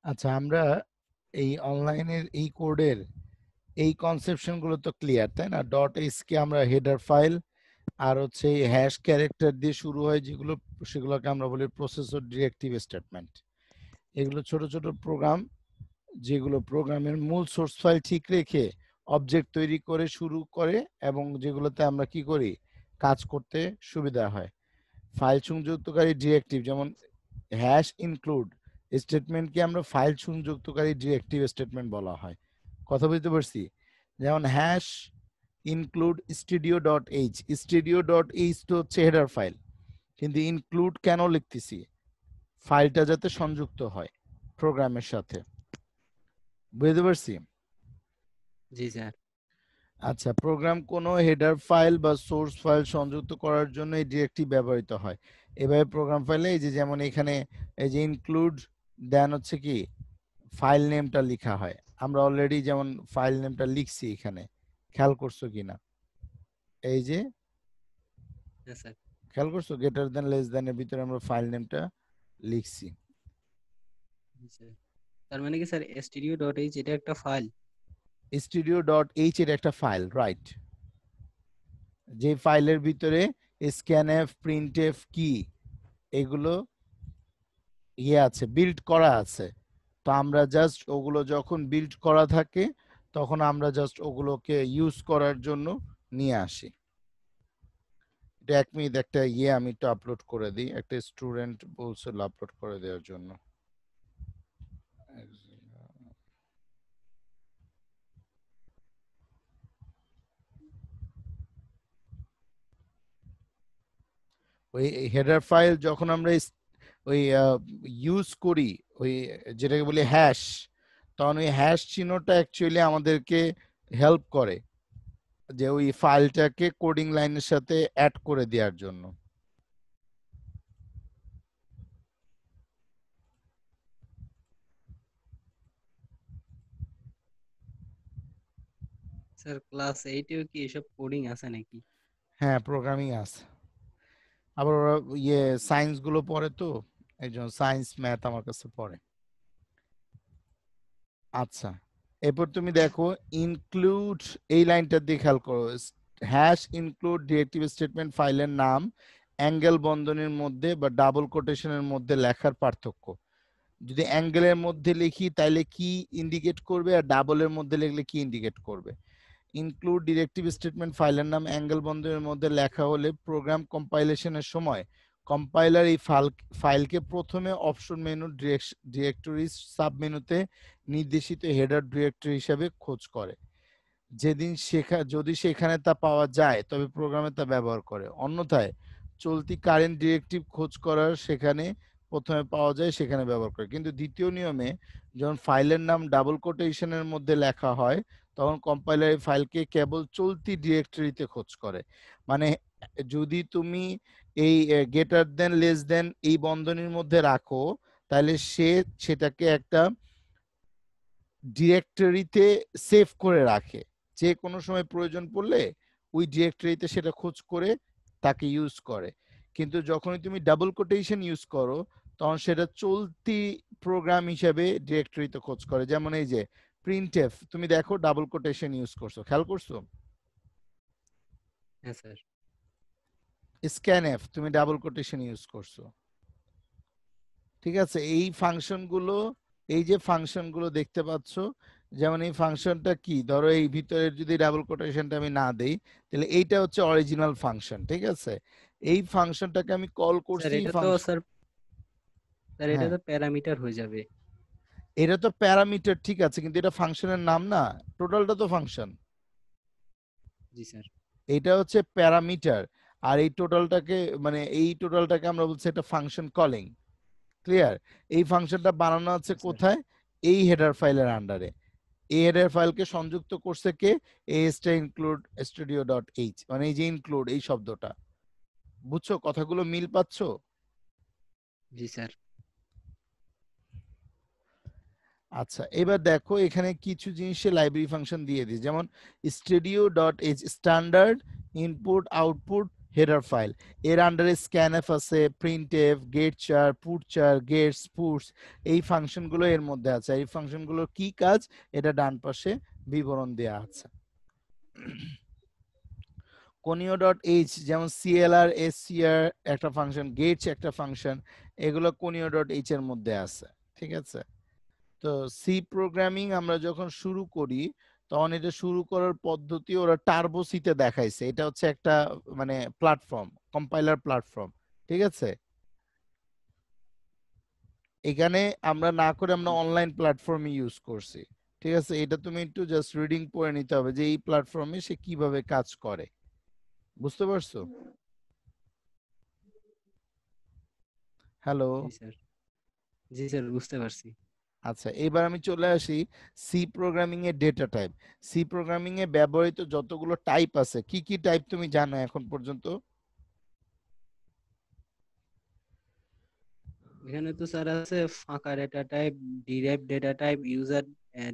আচ্ছা, আমরা এই অনলাইনের এই কোডের এই কনসেপশন গুলো তো ক্লিয়ার, তাই না? ডট এইচ কে আমরা হেডার ফাইল, আর হচ্ছে এই হ্যাশ ক্যারেক্টার দিয়ে শুরু হয় যেগুলো, সেগুলোকে আমরা বলি প্রসেসর ডিরেক্টিভ স্টেটমেন্ট। এগুলো ছোট ছোট প্রোগ্রাম, যেগুলো প্রোগ্রামের মূল সোর্স ফাইল ঠিক রেখে অবজেক্ট তৈরি করে শুরু করে, এবং যেগুলোতে আমরা কি করি, কাজ করতে সুবিধা হয়। ফাইল সংযুক্তকারী ডিরেক্টিভ, যেমন হ্যাশ ইনক্লুড স্টেটমেন্টকে আমরা ফাইল সংযুক্তকারী ডিরেক্টিভ স্টেটমেন্ট বলা হয়। কথা বুঝতে পারছি? যেমন hash include studio dot H, studio dot H তো হচ্ছে হেডার ফাইল, কিন্তু ইনক্লুড কেন লিখতেছি? ফাইলটা যাতে সংযুক্ত হয় প্রোগ্রামের সাথে। বুঝতে পারছি? জি স্যার। আচ্ছা, প্রোগ্রাম কোনো হেডার ফাইল বা সোর্স ফাইল সংযুক্ত করার জন্য এই ডিরেক্টিভ ব্যবহৃত হয়। এভাবে প্রোগ্রাম ফাইলে এই যে যেমন এখানে এই যে ইনক্লুড দেন হচ্ছে কি ফাইল নেমটা লেখা হয়। আমরা অলরেডি যেমন ফাইল নেমটা লিখছি এখানে, খেয়াল করছো কিনা? এই যে হ্যাঁ স্যার। খেয়াল করছো, গ্রেটার দেন লেস দেন এর ভিতরে আমরা ফাইল নেমটা লিখছি। জি স্যার। তার মানে কি স্যার studio.h এটা একটা ফাইল? স্টুডিও ডট এইচ এর একটা ফাইল, রাইট। যে ফাইলের ভিতরে স্ক্যানএফ, প্রিন্টএফ কি এগুলো আছে, বিল্ড করা আছে। তো আমরা জাস্ট ওগুলো যখন বিল্ড করা থাকে তখন আমরা জাস্ট ওগুলোকে ইউজ করার জন্য নিয়ে আসি। এটা 1 মিনিট, একটা আমি একটু আপলোড করে দিই। একটা স্টুডেন্ট বলছিল আপলোড করে দেওয়ার জন্য। ওই হেডার ফাইল যখন আমরা ওই ইউজ করি, ওই যেটাকে বলি হ্যাশ, তখন ওই হ্যাশ চিহ্নটা অ্যাকচুয়ালি আমাদেরকে হেল্প করে যে ওই ফাইলটাকে কোডিং লাইনের সাথে অ্যাড করে দেওয়ার জন্য। স্যার ক্লাস 8এও কি এসব কোডিং আছে নাকি? হ্যাঁ, প্রোগ্রামিং আছে। আবার ওরা সায়েন্স গুলো পড়ে, তো একজন সায়েন্স ম্যাথ আমার কাছে পড়ে। আচ্ছা, এরপর তুমি দেখো ইনক্লুড, এই লাইনটা দিয়ে খেয়াল করো। হ্যাশ ইনক্লুড ডিরেক্টিভ স্টেটমেন্ট ফাইলের নাম অ্যাঙ্গেল বন্ধনীর মধ্যে বা ডাবল কোটেশনের মধ্যে লেখার পার্থক্য। যদি অ্যাঙ্গেলের মধ্যে লিখি তাহলে কি ইন্ডিকেট করবে, আর ডাবলের মধ্যে লিখলে কি ইন্ডিকেট করবে? ইনক্লুড ডিরেক্টিভ স্টেটমেন্ট ফাইলের নাম অ্যাঙ্গেল বন্ধনীর মধ্যে লেখা হলে প্রোগ্রাম কম্পাইলেশনের সময় কম্পাইলার এই ফাইলকে প্রথমে অপশন মেনু ডিরেক্টরি সাব মেনুতে নির্দেশিত হেডার ডিরেক্টরি হিসাবে খোঁজ করে। যদি সেখানে তা পাওয়া যায় তবে প্রোগ্রামে তা ব্যবহার করে, অন্যথায় চলতি কারেন্ট ডিরেক্টিভ খোঁজ করার সেখানে প্রথমে পাওয়া যায় সেখানে ব্যবহার করে। কিন্তু দ্বিতীয় নিয়মে যখন ফাইলের নাম ডাবল কোটেশনের মধ্যে লেখা হয় তখন কম্পাইলার এই ফাইলকে কেবল চলতি ডিরেক্টরিতে খোঁজ করে। মানে যদি তুমি এই গ্রেটার দেন লেস দেন এই বন্ধনীর মধ্যে রাখো, তাহলে সেটাকে একটা ডিরেক্টরিতে সেভ করে রাখে। যে কোনো সময় প্রয়োজন পড়লে ওই ডিরেক্টরিতে সেটা খোঁজ করে তাকে ইউজ করে। কিন্তু যখনই তুমি ডাবল কোটেশন ইউজ করো তখন সেটা চলতি প্রোগ্রাম হিসেবে ডিরেক্টরিতে খোঁজ করে। যেমন এই যে প্রিন্টএফ, তুমি দেখো ডাবল কোটেশন ইউজ করছো, খেয়াল করছো? হ্যাঁ স্যার। স্ক্যানএফ তুমি ডাবল কোটেশন ইউজ করছো। ঠিক আছে, এই ফাংশনগুলো, এই যে ফাংশনগুলো দেখতে পাচ্ছ, যেমন এই ফাংশনটা কি, ধরো এই ভিতরের যদি ডাবল কোটেশনটা আমি না দেই তাহলে এইটা হচ্ছে অরিজিনাল ফাংশন। ঠিক আছে, এই ফাংশনটাকে আমি কল স্যার করছি এটা তো ফাংশন। স্যার এটা হ্যাঁ, তো প্যারামিটার হয়ে যাবে। এটা তো প্যারামিটার, ঠিক আছে, কিন্তু এটা ফাংশনের নাম না, টোটালটা তো ফাংশন। জি স্যার। এটা হচ্ছে প্যারামিটার, আর এই টোটালটাকে, মানে এই টোটালটাকে আমরা বলছি একটা ফাংশন কলিং। ক্লিয়ার? এই ফাংশনটা বানানো আছে হ্যাঁ স্যার। কোথায়? এই হেডার ফাইলের আন্ডারে। এই হেডার ফাইলকে সংযুক্ত করছে কে? এসটা ইনক্লুড স্টুডিও ডট এইচ, মানে এই যে ইনক্লুড এই শব্দটা। বুঝছো? কথাগুলো মিল পাচ্ছ? জি স্যার। আচ্ছা, এবার দেখো এখানে কিছু জিনিসে লাইব্রেরি ফাংশন দিয়ে দিই, যেমন studio dot H standard input output header file. এর আন্ডারে স্ক্যানএফ আছে, প্রিন্টএফ, গেটচার, পুটচার, গেটস, পুটস, এই ফাংশনগুলো এর মধ্যে আছে। এই ফাংশনগুলোর কি কাজ এটা ডান পাশে বিবরণ দেওয়া আছে। কোনিও ডট এইচ যেমন সিএলআর, এসসিআর একটা ফাংশন, গেটস একটা ফাংশন, এগুলো কোনিও ডট এইচ এর মধ্যে আছে। ঠিক আছে, তো সি প্রোগ্রামিং আমরা যখন শুরু করি তখন এটা শুরু করার পদ্ধতি ওরা টার্বো সিতে দেখাইছে। এটা হচ্ছে একটা মানে প্ল্যাটফর্ম, কম্পাইলার প্ল্যাটফর্ম। ঠিক আছে, এখানে আমরা না করে আমরা অনলাইন প্ল্যাটফর্মে ইউজ করছি। ঠিক আছে, এটা তুমি একটু জাস্ট রিডিং পড়ে নিতে হবে যে এই প্ল্যাটফর্মে সে কিভাবে কাজ করে। বুঝতে পারছো? হ্যালো। জি স্যার, জি স্যার বুঝতে পারছি। আচ্ছা, এবার আমি চলে আসি সি প্রোগ্রামিং এর ডেটা টাইপ। সি প্রোগ্রামিং এ ব্যবহৃত যতগুলো টাইপ আছে, কি কি টাইপ তুমি জানো এখন পর্যন্ত? এখানে তো স্যার আছে ফাঁকা data type, derive data type, user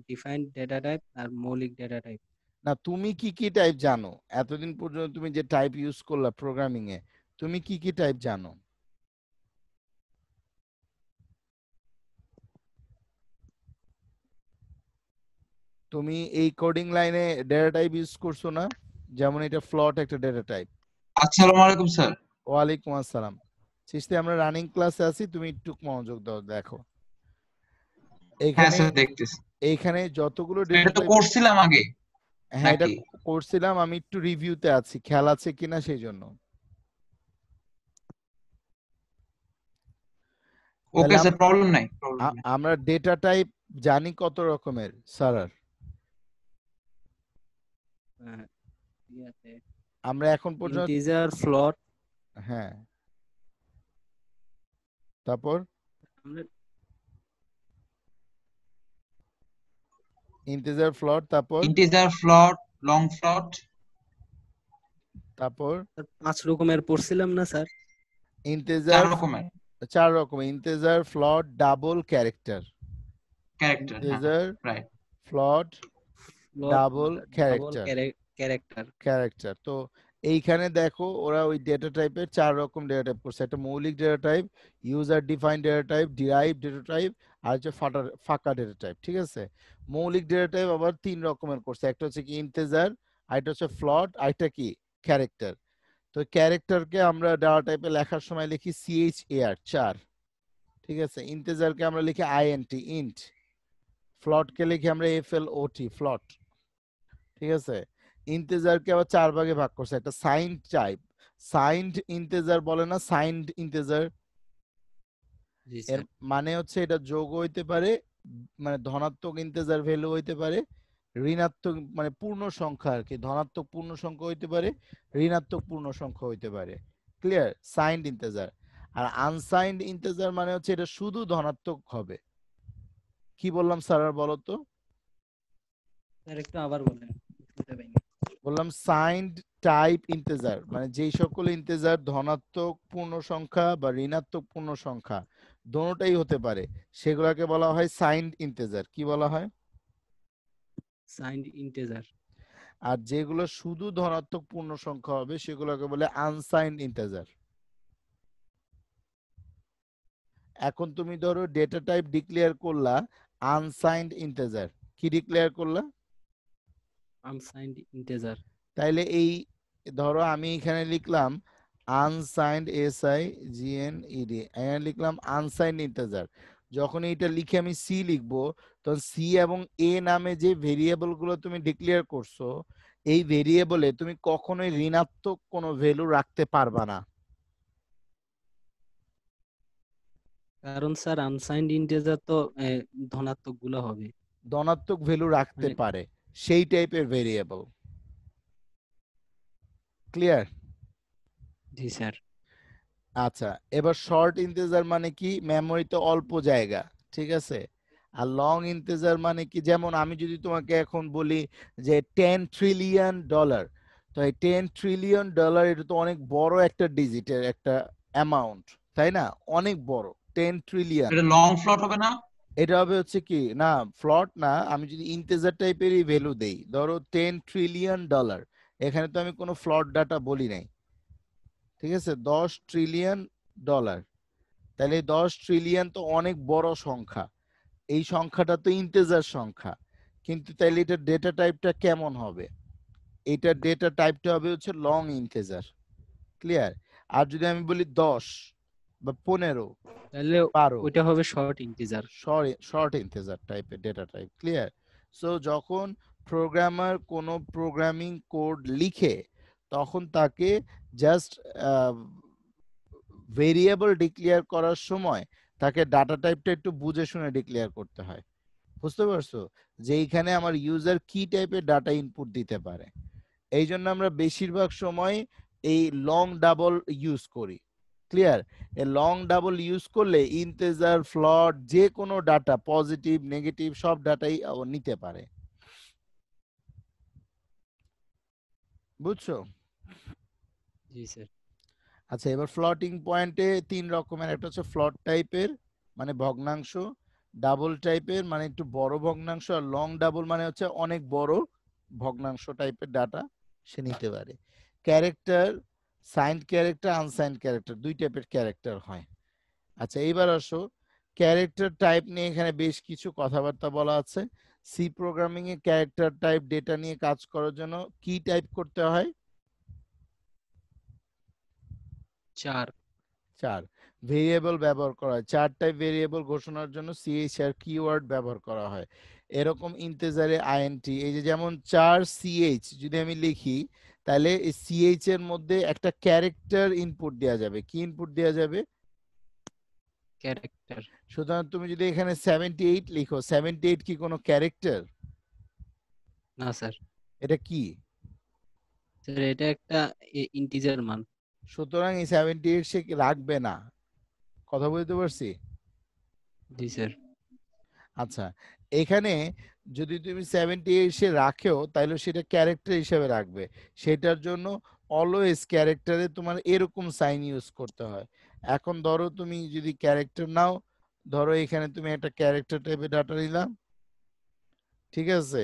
defined data type আর মৌলিক ডেটা টাইপ। না, তুমি কি কি টাইপ জানো এতদিন পর্যন্ত? তুমি যে টাইপ ইউজ করলা প্রোগ্রামিং এ, তুমি কি কি টাইপ জানো? তুমি এই কোডিং লাইনে ডেটা টাইপ ইউজ করছো না? যেমন এটা ফ্লট একটা ডেটা টাইপ। আসসালামু আলাইকুম স্যার। ওয়ালাইকুম আসসালাম। চিস্তি, আমরা রানিং ক্লাসে আছি, তুমি একটু মনোযোগ দাও। দেখো হ্যাঁ এইখানে, স্যার দেখতেছি। এইখানে যতগুলো ডেটা এটা তো টাইপ, করছিলাম আগে হ্যাঁ এটা নাকি? করছিলাম, আমি একটু রিভিউতে আছি, খেয়াল আছে কিনা সেই জন্য। ওকে তাহলে স্যার, প্রবলেম নাই, প্রবলেম নাই। আমরা ডেটা টাইপ জানি কত রকমের স্যার? ঠিক আছে, আমরা এখন পর্যন্ত, ইন্টিজার, ফ্লোট। হ্যাঁ, তারপর আমরা ইন্টিজার, ফ্লট, তারপর ইন্টিজার, ফ্লট, লং ফ্লট। তারপর স্যার 5 রকমের পড়ছিলাম না স্যার? 4 ইন্টিজার, রকমের 4 রকম, ইন্টিজার, ফ্লট, ডাবল, ক্যারেক্টার। ক্যারেক্টার। হ্যাঁ ইন্টিজার, রাইট। ফ্লট, float, double, double character. Character. Character, তো এইখানে দেখো ওরা ওই ডেটা টাইপের 4 রকম ডেটা টাইপ করছে। একটা মৌলিক data type, user defined data type, derive data type, আর হচ্ছে ফাঁকা ডেটা টাইপ। ঠিক আছে, মৌলিক ডেটা টাইপ আবার 3 রকমের করছে। একটা হচ্ছে কি ইন্টিজার, আরেকটা হচ্ছে ফ্লট, আরেকটা কি ক্যারেক্টার। তো ক্যারেক্টারকে আমরা ডাটা টাইপে লেখার সময় লিখি CHAR 4। ঠিক আছে, ইন্টিজারকে আমরা লিখি INT ইন্ট, ফ্লটকে লিখি আমরা FLOT ফ্লট। ঠিক আছে, ইন্টিজারকে আবার 4 ভাগে ভাগ করছে। একটা সাইন্ড টাইপ, সাইন্ড ইন্টিজার বলে না, সাইন্ড ইন্টিজার। জি এর স্যার। মানে হচ্ছে এটা যোগ হইতে পারে, মানে ধনাত্মক ইন্টিজার ভ্যালু হইতে পারে, ঋণাত্মক মানে পূর্ণ সংখ্যা আর কি, ধনাত্মক পূর্ণ সংখ্যা হইতে পারে, ঋণাত্মক পূর্ণ সংখ্যা হইতে পারে। ক্লিয়ার? Signed integer. আর আনসাইন্ড ইন্টিজার মানে হচ্ছে এটা শুধু ধনাত্মক হবে। কি বললাম স্যার, আর বলো তো? স্যার একটু আবার বলেন, শুনতে পাইনি। বললাম সাইন্ড টাইপ ইন্টিজার মানে যেই সকল ইন্টিজার ধনাত্মক পূর্ণ সংখ্যা বা ঋণাত্মক পূর্ণ সংখ্যা দোনোটাই হতে পারে, সেগুলোকে বলা হয় সাইন্ড ইন্টিজার। কি বলা হয়? Signed integer. আর যেগুলো শুধু ধনাত্মক পূর্ণ সংখ্যা হবে সেগুলোকে বলে আনসাইন্ড ইন্টিজার। এখন তুমি ধরো ডেটা টাইপ ডিক্লেয়ার করলা আনসাইন্ড ইন্টিজার, কি ডিক্লেয়ার করলা? Unsigned integer. তাইলে এই ধরো আমি এখানে লিখলাম আনসাইন্ড SIGNED, এখানে লিখলাম আনসাইন্ড ইন্টিজার। যখন এইটা লিখে আমি সি লিখবো, তখন সি এবং এ নামে যে ভেরিয়েবল গুলো তুমি ডিক্লেয়ার করছো, এই ভেরিয়েবলে তুমি কখনোই ঋণাত্মক কোনো ভ্যালু রাখতে পারবা না। কারণ স্যার আনসাইন্ড ইন্টিজার তো ধনাত্মক গুলো হবে। ধনাত্মক ভ্যালু রাখতে মানে পারে সেই টাইপের ভেরিয়েবল। ক্লিয়ার? জি স্যার। আচ্ছা, এবার শর্ট ইন্টিজার মানে কি? মেমোরিতে অল্প জায়গা। ঠিক আছে, আর লং ইন্টিজার মানে কি? যেমন আমি যদি তোমাকে এখন বলি যে $10 ট্রিলিয়ন, তো এই $10 ট্রিলিয়ন এটা তো অনেক বড় একটা ডিজিটের একটা অ্যামাউন্ট, তাই না? অনেক বড় 10 ট্রিলিয়ন। এটা লং ফ্লট হবে না? এটা হবে হচ্ছে কি, না ফ্লট না, আমি যদি ইন্টিজার টাইপেরই ভ্যালু দেই, ধরো $10 ট্রিলিয়ন, এখানে তো আমি কোনো ফ্লট ডাটা বলি নাই। ঠিক আছে, $10 ট্রিলিয়ন। তাহলে 10 ট্রিলিয়ন তো অনেক বড় সংখ্যা, এই সংখ্যাটা তো ইন্টিজার সংখ্যা, কিন্তু তাহলে এটা ডেটা টাইপটা কেমন হবে? এটা ডেটা টাইপটা হবে হচ্ছে লং ইন্টিজার। ক্লিয়ার? আর যদি আমি বলি 10 বা 15, তাহলে 12, ওইটা হবে শর্ট ইন্টিজার। শর্ট ইন্টিজার টাইপের ডেটা টাইপ। ক্লিয়ার? সো যখন প্রোগ্রামার কোনো প্রোগ্রামিং কোড লিখে তখন তাকে জাস্ট ভেরিয়েবল ডিক্লেয়ার করার সময় তাকে ডাটা টাইপটা একটু বুঝে শুনে ডিক্লেয়ার করতে হয়। বুঝতে পারছো যে এইখানে আমার ইউজার কি টাইপের ডাটা ইনপুট দিতে পারে। এই জন্য আমরা বেশিরভাগ সময় এই লং ডাবল ইউজ করি। ক্লিয়ার? এই লং ডাবল ইউজ করলে ইন্টিজার, ফ্লট, যে কোনো ডাটা, পজিটিভ নেগেটিভ সব ডাটাই নিতে পারে। বুঝছো? জি স্যার। আচ্ছা, এবার ফ্লটিং পয়েন্টে 3 রকমের, একটা হচ্ছে ফ্লট টাইপের মানে ভগ্নাংশ, ডাবল টাইপের মানে একটু বড় ভগ্নাংশ, আর লং ডাবল মানে হচ্ছে অনেক বড় ভগ্নাংশ টাইপের ডাটা সে নিতে পারে। Character, signed character, unsigned character, দুই টাইপের ক্যারেক্টার হয়। আচ্ছা, এইবার আসো ক্যারেক্টার টাইপ নিয়ে এখানে বেশ কিছু কথাবার্তা বলা আছে। সি প্রোগ্রামিং এ ক্যারেক্টার টাইপ ডেটা নিয়ে কাজ করার জন্য কি টাইপ করতে হয়? 4। 4 ভেরিয়েবল ব্যবহার করা হয়। 4 টাইপ ভেরিয়েবল ঘোষণার জন্য চিএইচআর কিওয়ার্ড ব্যবহার করা হয়। এরকম ইন্টিজারে আইএনটি, এই যে যেমন 4 সিএইচ যদি আমি লিখি, তাহলে এই সিএইচ এর মধ্যে একটা ক্যারেক্টার ইনপুট দেওয়া যাবে। কি ইনপুট দেওয়া যাবে? ক্যারেক্টার। সুতরাং তুমি যদি এখানে 78 লিখো, 78 কি কোনো ক্যারেক্টার? না স্যার। এটা কি? স্যার এটা একটা ইন্টিজার মান। সুতরাং এই 78 সে রাখবে না। কথা বলতে পারছি? জি স্যার। আচ্ছা, এখানে যদি তুমি 78 সে রাখেও তাহলে সেটা ক্যারেক্টার হিসেবে রাখবে। সেটার জন্য অলওয়েজ ক্যারেক্টারে তোমার এরকম সাইন ইউজ করতে হয়। এখন ধরো তুমি যদি ক্যারেক্টার নাও, ধরো এখানে তুমি একটা ক্যারেক্টার টাইপের ডাটা নিলাম, ঠিক আছে,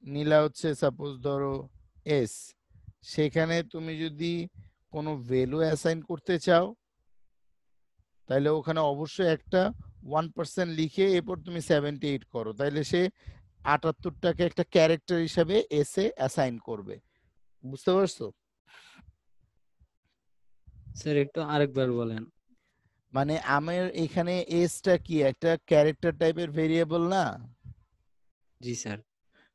নিলা হচ্ছে সাপোজ ধরো এস, সেখানে তুমি যদি কোনো ভ্যালু অ্যাসাইন করতে চাও তাহলে ওখানে অবশ্যই একটা 1% লিখে এরপর তুমি 78 করো, তাইলে সে 78টাকে একটা ক্যারেক্টার হিসাবে এসে অ্যাসাইন করবে। বুঝতে পারছো? স্যার একটু আরেকবার বলেন। মানে আমার এখানে এসটা কি একটা ক্যারেক্টার টাইপের ভেরিয়েবল না? জি স্যার।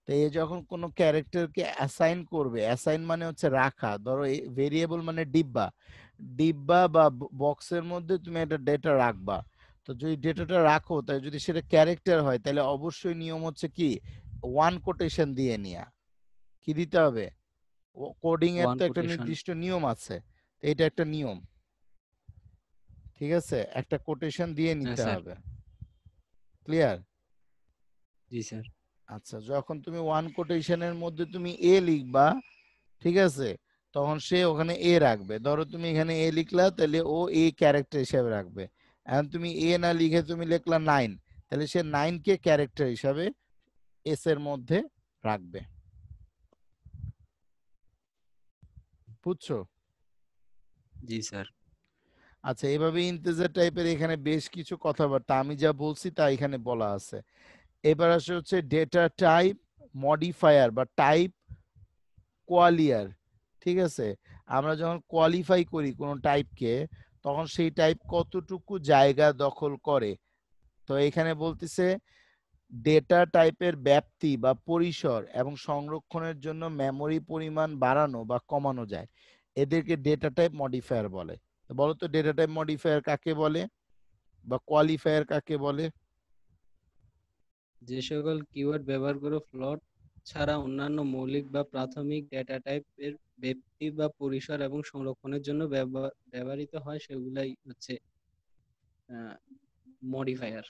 তো এ যখন কোনো ক্যারেক্টারকে অ্যাসাইন করবে, অ্যাসাইন মানে হচ্ছে রাখা, ধরো ভেরিয়েবল মানে ডিব্বা, ডিব্বা বা বক্সের মধ্যে তুমি একটা ডেটা রাখবা। তো যদি ডেটাটা রাখো তাই যদি সেটা ক্যারেক্টার হয় তাহলে অবশ্যই নিয়ম হচ্ছে কি ওয়ান কোটেশন দিয়ে নেয়া। কি দিতে হবে? কোডিং এর ওয়ান তো একটা কোটেশন। নির্দিষ্ট নিয়ম আছে, তো এটা একটা নিয়ম। ঠিক আছে, একটা কোটেশন দিয়ে হ্যাঁ নিতে স্যার। হবে। ক্লিয়ার? জি স্যার। আচ্ছা, যখন তুমি ওয়ান কোটেশনের মধ্যে তুমি এ লিখবা, ঠিক আছে, তখন সে ওখানে এ রাখবে। ধরো তুমি এখানে এ লিখলা তাহলে ও এ ক্যারেক্টার হিসাবে রাখবে। এখন তুমি এ না লিখে তুমি লিখলা 9, তাহলে সে 9 কে ক্যারেক্টার হিসাবে এস এর মধ্যে রাখবে। বুঝছো? জি স্যার। আচ্ছা, এভাবে ইন্টিজার টাইপের এখানে বেশ কিছু কথাবার্তা আমি যা বলছি তা এখানে বলা আছে। এবার আসে হচ্ছে ডেটা টাইপ মডিফায়ার বা টাইপ কোয়ালিয়ার। ঠিক আছে, আমরা যখন কোয়ালিফাই করি কোনো টাইপকে তখন সেই টাইপ কতটুকু জায়গা দখল করে। তো এখানে বলতেছে ডেটা টাইপের ব্যাপ্তি বা পরিসর এবং সংরক্ষণের জন্য মেমরি পরিমাণ বাড়ানো বা কমানো যায়, এদেরকে ডেটা টাইপ মডিফায়ার বলে। তো বলো তো ডেটা টাইপ মডিফায়ার কাকে বলে বা কোয়ালিফায়ার কাকে বলে? যে সকল কিওয়ার্ড ব্যবহার করে ফ্লোট ছাড়া অন্যান্য মৌলিক বা প্রাথমিক ডেটা টাইপের ব্যাপ্তি বা পরিসর এবং সংরক্ষণের জন্য ব্যবহৃত হয় সেগুলাই হচ্ছে মডিফায়ার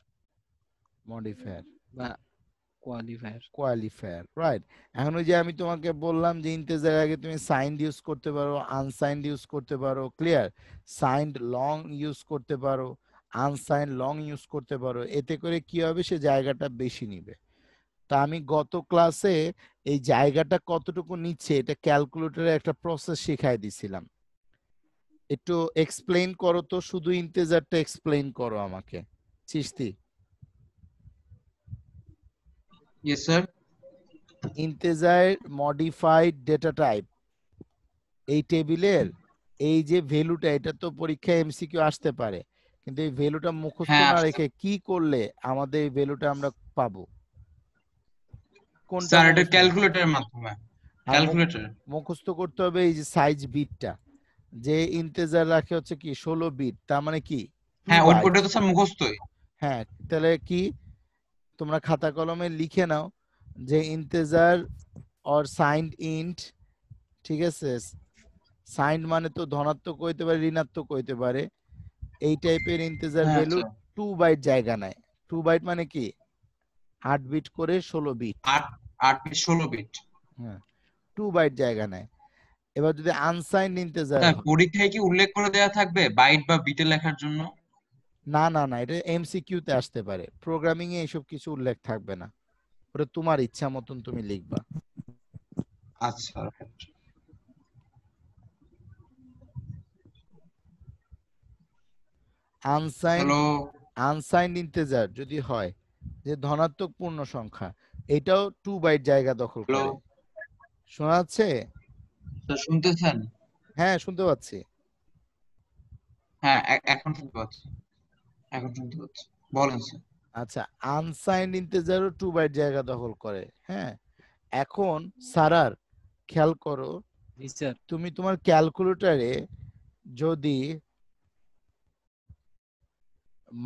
মডিফায়ার, বা কোয়ালিফায়ার। Qualifier, right. এখন ওই যে আমি তোমাকে বললাম যে ইন্টিজার আগে তুমি সাইন্ড ইউজ করতে পারো, আনসাইন্ড ইউজ করতে পারো। ক্লিয়ার? সাইন্ড লং ইউজ করতে পারো, আনসাইন্ড লং ইউজ করতে পারো। এতে করে কি হবে, সে জায়গাটা বেশি নিবে। তা আমি গত ক্লাসে এই জায়গাটা কতটুকু নিচ্ছে এটা ক্যালকুলেটরে একটা প্রসেস শিখাই দিছিলাম। একটু এক্সপ্লেইন করো তো, শুধু ইন্টিজারটা এক্সপ্লেইন করো আমাকে Chishti. Yes, sir. Integer modified data type, এই টেবিলের এই যে ভ্যালুটা, এটা তো পরীক্ষায় এমসিকিউ আসতে পারে, কিন্তু এই ভ্যালুটা মুখস্থ হ্যাঁ, না আসছে। রেখে কি করলে আমাদের এই ভ্যালুটা আমরা পাবো? কোনটা স্যার এটা মুখস্থ? ক্যালকুলেটরের মাধ্যমে। আর ক্যালকুলেটর। মুখস্থ করতে হবে এই যে সাইজ বিটটা, যে ইন্টিজার রাখে হচ্ছে কি 16 বিট, তার মানে কি 2 হ্যাঁ, বাইট। ওটা তো স্যার মুখস্থই। হ্যাঁ, তাহলে কি তোমরা খাতা কলমে লিখে নাও যে ইন্টিজার অর সাইন্ড ইন্ট, ঠিক আছে? সাইন্ড মানে তো ধনাত্মক হইতে পারে, ঋণাত্মক হইতে পারে। এই টাইপের ইন্টিজার হ্যাঁ, ভ্যালু স্যার। 2 বাইট জায়গা নেয়। 2 বাইট মানে কি 8 বিট করে 16 বিট। 8 bit 16 bit. হ্যাঁ, 2 বাইট জায়গা নেয়। এবার যদি আনসাইন্ড ইন্টিজার স্যার হয়, পরীক্ষায় কি উল্লেখ করে দেওয়া থাকবে বাইট বা বিটে লেখার জন্য? না না না, এটা এমসিকিউ তে আসতে পারে, প্রোগ্রামিং এ এইসব কিছু উল্লেখ থাকবে না, ওটা তোমার ইচ্ছা মতন তুমি লিখবা। আচ্ছা। Unsigned hello. আনসাইন্ড ইন্টিজার যদি হয় যে ধনাত্মক পূর্ণ সংখ্যা, এটাও 2 বাইট জায়গা দখল হ্যালো করে। শোনা যাচ্ছে? স্যার, শুনতেছেন? হ্যাঁ, শুনতে পাচ্ছি। হ্যাঁ, এখন শুনতে পাচ্ছি। এখন শুনতে পাচ্ছি। বলেন স্যার। আচ্ছা, আনসাইন্ড ইন্টিজারও 2 বাইট জায়গা দখল করে। হ্যাঁ, এখন সারার খেয়াল করো, জি স্যার। তুমি তোমার ক্যালকুলেটরে যদি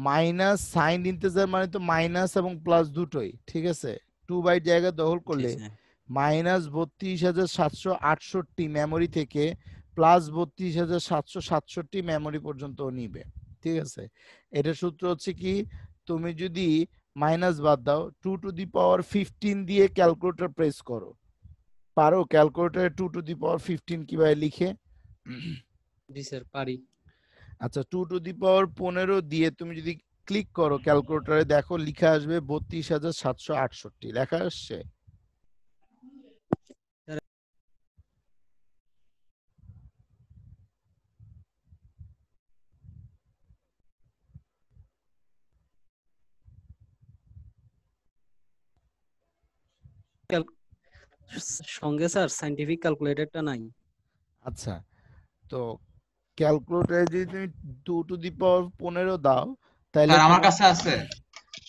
মাইনাস সাইন ইন্টিজার মানে তো মাইনাস এবং প্লাস দুটোই, ঠিক আছে? 2 বাইট জায়গা দখল জি করলে স্যার। -32,768 মেমোরি থেকে +32,767 মেমোরি পর্যন্ত নিবে, ঠিক আছে? এটা সূত্র হচ্ছে কি, তুমি যদি মাইনাস বাদ দাও 2 টু দি পাওয়ার 15 দিয়ে ক্যালকুলেটর প্রেস করো, পারো ক্যালকুলেটরে 2 টু দি পাওয়ার 15 কিভাবে লিখে? জি স্যার, পারি। আচ্ছা, 2 টু দি পাওয়ার 15 দিয়ে তুমি যদি ক্লিক করো ক্যালকুলেটরে, দেখো লিখা আসবে 32,768, লেখা আসছে? সঙ্গে স্যার সাইন্টিফিক ক্যালকুলেটরটা নাই। আচ্ছা, তো ক্যালকুলেটরে যদি তুমি 2 টু দি পাওয়ার 15 দাও, তাহলে স্যার আমার তোমার কাছে আছে।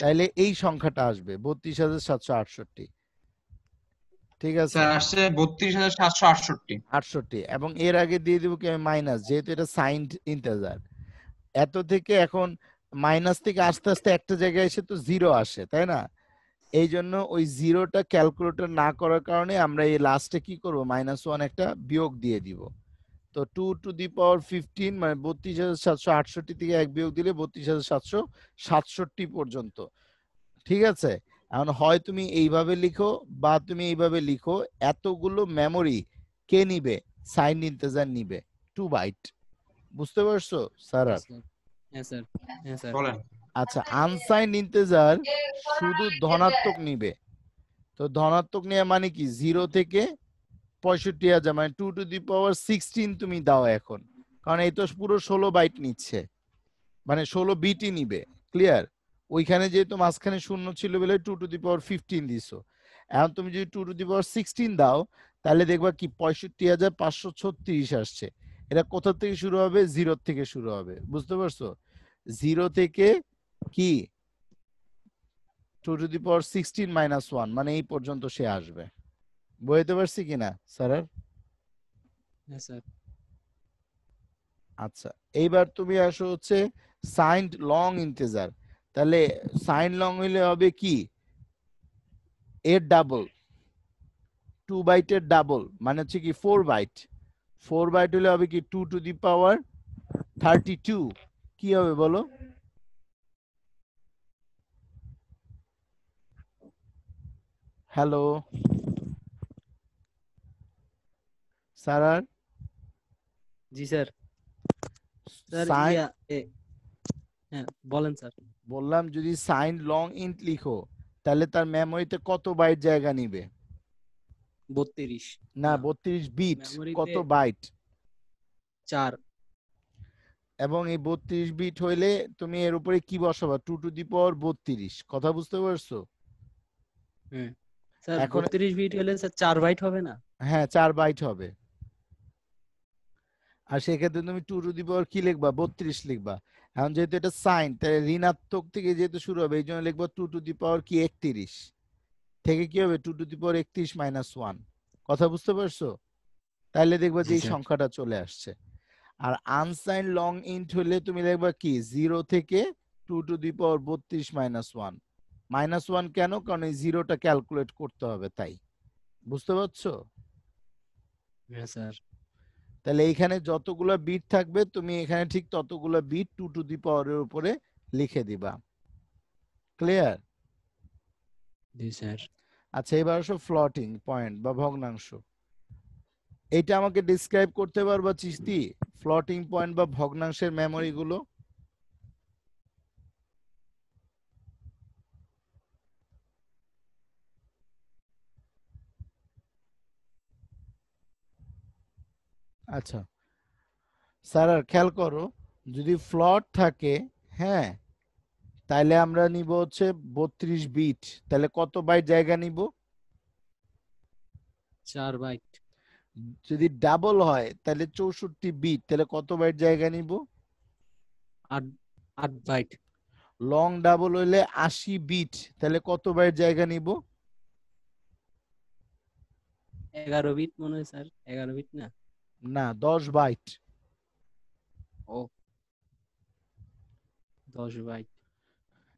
তাহলে এই সংখ্যাটা আসবে 32,768, ঠিক আছে? স্যার আসছে 32,768। 68, এবং এর আগে দিয়ে দিব কি আমি মাইনাস, যেহেতু এটা সাইন্ড ইন্টিজার। এত থেকে এখন মাইনাস থেকে আস্তে আস্তে একটা জায়গায় এসে তো জিরো আসে, তাই না? এই জন্য ওই জিরোটা ক্যালকুলেটর না করার কারণে আমরা এই লাস্টে কি করব, -1 একটা বিয়োগ দিয়ে দিব। তো 2 টু দি পাওয়ার 15 মানে 32,768 থেকে 1 বিয়োগ দিলে 32,767 পর্যন্ত, ঠিক আছে? এখন হয় তুমি এইভাবে লিখো বা তুমি এইভাবে লিখো, এতগুলো মেমোরি কে নিবে? সাইন ইন্টিজার নিবে, 2 বাইট। বুঝতে পারছো স্যার? জি স্যার। হ্যাঁ স্যার। হ্যাঁ স্যার। বলেন। আচ্ছা, আনসাইন ইন্টিজার শুধু ধনাত্মক নিবে। তো ধনাত্মক নেওয়া মানে কি 0 থেকে 65,000, মানে 2 টু দি পাওয়ার 16 তুমি দাও এখন, কারণ এই তো পুরো 16 বাইট নিচ্ছে, মানে 16 বিটই নিবে। ক্লিয়ার? ওইখানে যেহেতু মাঝখানে শূন্য ছিল বলে 2 টু দি পাওয়ার 15 দিছো। এখন তুমি যদি 2 টু দি পাওয়ার 16 দাও, তাহলে দেখবা কি 65,536 আসছে। এটা কোথা থেকে শুরু হবে? 0 থেকে শুরু হবে। বুঝতে পারছো? 0 থেকে কি 2 টু দি পাওয়ার 16 -1, মানে এই পর্যন্ত সে আসবে। বুঝতে পারছি কিনা স্যার? হ্যাঁ স্যার। আচ্ছা, এইবার তুমি আসো হচ্ছে সাইন্ড লং ইন্টিজার। তাহলে সাইন লং হইলে হবে কি এর ডাবল, 2 বাইটের ডাবল, মানে হচ্ছে কি 4 বাইট। 4 বাইট হলে হবে কি 2 টু দি পাওয়ার 32। কি হবে বলো? Hello sir? জি স্যার। স্যার সাইন, হ্যাঁ বলেন স্যার। বললাম যদি সাইন লং ইন্ট লিখো, তাহলে তার মেমোরিতে কত বাইট জায়গা নিবে? 32 না, না, 32 বিট। মেমোরিতে কত বাইট? 4। এবং এই 32 বিট হইলে তুমি এর উপরে কি বসাবা 2 টু দি পাওয়ার 32 কথা বুঝতে পারছো? হ্যাঁ স্যার এখন 32 বিট হলে স্যার 4 বাইট হবে না? হ্যাঁ 4 বাইট হবে। আর সেক্ষেত্রে তুমি 2 টু দি পাওয়ার কি লিখবা 32 লিখবা। এখন যেহেতু এটা সাইন তাই ঋণাত্মক থেকে যেহেতু শুরু হবে এই জন্য লিখবো 2 টু দি পাওয়ার কি 31 থেকে কি হবে 2 টু দি পাওয়ার 31 মাইনাস 1 কথা বুঝতে পারছো? তাহলে দেখবা যে জি এই স্যার। সংখ্যাটা চলে আসছে। আর আনসাইন লং ইন্ট হলে তুমি লিখবা কি 0 থেকে 2 to the power 32 minus 1 minus 1 কেন কারণ এই জিরোটা ক্যালকুলেট করতে হবে তাই বুঝতে পারছো? হ্যাঁ স্যার। তাহলে এইখানে যতগুলো বিট থাকবে তুমি এখানে ঠিক ততগুলো বিট 2 টু দি পাওয়ারের উপরে লিখে দিবা। ক্লিয়ার? জি স্যার। আচ্ছা এবার আসো ফ্লোটিং পয়েন্ট বা ভগ্নাংশ। এইটা আমাকে ডিসক্রাইব করতে পারবা চিস্তি ফ্লোটিং পয়েন্ট বা ভগ্নাংশের মেমরি গুলো? আচ্ছা স্যার আর খেয়াল করো যদি ফ্লট থাকে হ্যাঁ তাহলে আমরা নিব হচ্ছে 32 বিট তাহলে কত বাইট জায়গা নিব? 4 বাইট। যদি ডাবল হয় তাহলে 64 বিট তাহলে কত বাইট জায়গা নিব? 8 বাইট। লং ডাবল হইলে 80 বিট তাহলে কত বাইট জায়গা নিব? 11 বিট মনে হয় স্যার, 11 বিট না? না 10 বাইট। ও 10 বাইট।